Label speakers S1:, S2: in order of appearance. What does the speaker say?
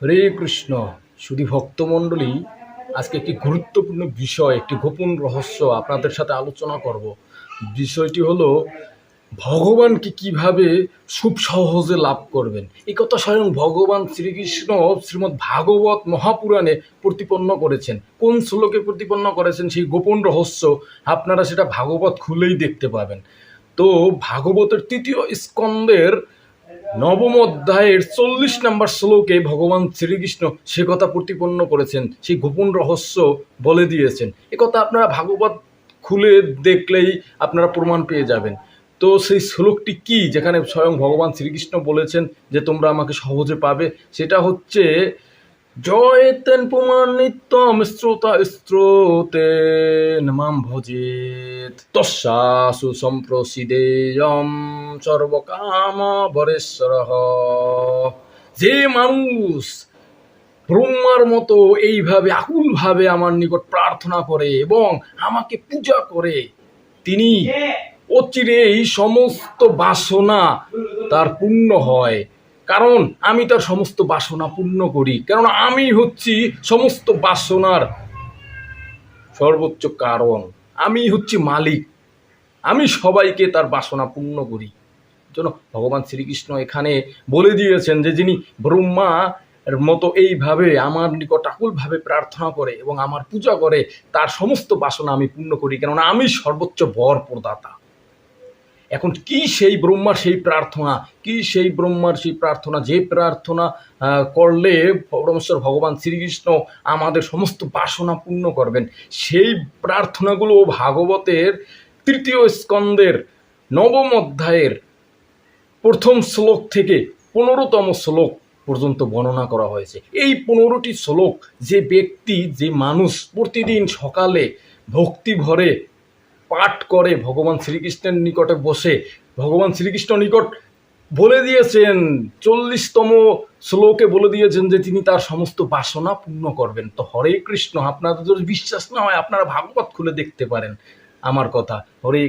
S1: হরে কৃষ্ণ। শুধু ভক্তমণ্ডলী, আজকে একটি গুরুত্বপূর্ণ বিষয়, একটি গোপন রহস্য আপনাদের সাথে আলোচনা করব। বিষয়টি হলো ভগবানকে কিভাবে খুব সহজে লাভ করবেন। এই কথা স্বয়ং ভগবান শ্রীকৃষ্ণ শ্রীমদ্ ভাগবত মহাপুরাণে প্রতিপন্ন করেছেন। কোন শ্লোকে প্রতিপন্ন করেছেন সেই গোপন রহস্য আপনারা সেটা ভাগবত খুলেই দেখতে পাবেন। তো ভাগবতের তৃতীয় স্কন্দের নবম অধ্যায়ের 40 নম্বর শ্লোকে ভগবান শ্রীকৃষ্ণ সে কথা প্রতিপন্ন করেছেন, সেই গোপন রহস্য বলে দিয়েছেন। এ কথা আপনারা ভাগবত খুলে দেখলেই আপনারা প্রমাণ পেয়ে যাবেন। তো সেই শ্লোকটি কি, যেখানে স্বয়ং ভগবান শ্রীকৃষ্ণ বলেছেন যে তোমরা আমাকে সহজে পাবে, সেটা হচ্ছে জয়তেন পুমান নিত্যম শ্রোতা শ্রোতেন মাম ভজেত তস্যাসু সম্প্রসিদেয়ম সর্বকাম বরেশ্বরঃ। যে মানুষ ব্রহ্মার মতো এইভাবে আকুলভাবে আমার নিকট প্রার্থনা করে এবং আমাকে পূজা করে, তিনি অচিরেই সমস্ত বাসনা তার পূর্ণ হয়। কারণ আমি তার সমস্ত বাসনা পূর্ণ করি, কারণ আমি হচ্ছি সমস্ত বাসনার সর্বোচ্চ কারণ, আমি হচ্ছি মালিক, আমি সবাইকে তার বাসনা পূর্ণ করি। জন্য ভগবান শ্রীকৃষ্ণ এখানে বলে দিয়েছেন যে যিনি ব্রহ্মা এর মতো এইভাবে আমার নিকট আকুলভাবে প্রার্থনা করে এবং আমার পূজা করে, তার সমস্ত বাসনা আমি পূর্ণ করি, কেননা আমি সর্বোচ্চ বর প্রদাতা। এখন কি সেই ব্রহ্মার সেই প্রার্থনা, কি সেই ব্রহ্মার সেই প্রার্থনা, যে প্রার্থনা করলে পরমেশ্বর ভগবান শ্রীকৃষ্ণ আমাদের সমস্ত বাসনা পূর্ণ করবেন, সেই প্রার্থনাগুলো ভাগবতের তৃতীয় স্কন্দের নবম অধ্যায়ের প্রথম শ্লোক থেকে 15তম শ্লোক পর্যন্ত বর্ণনা করা হয়েছে। এই 15টি শ্লোক যে ব্যক্তি, যে মানুষ প্রতিদিন সকালে ভক্তি ভরে পাঠ করে ভগবান শ্রীকৃষ্ণের নিকটে বসে, ভগবান শ্রীকৃষ্ণ নিকট বলে দিয়েছেন 40তম শ্লোকে বলে দিয়েছেন যে তিনি তার সমস্ত বাসনা পূর্ণ করবেন। তো হরে কৃষ্ণ, আপনাদের যদি বিশ্বাস না হয় আপনারা ভাগবত খুলে দেখতে পারেন আমার কথা। হরে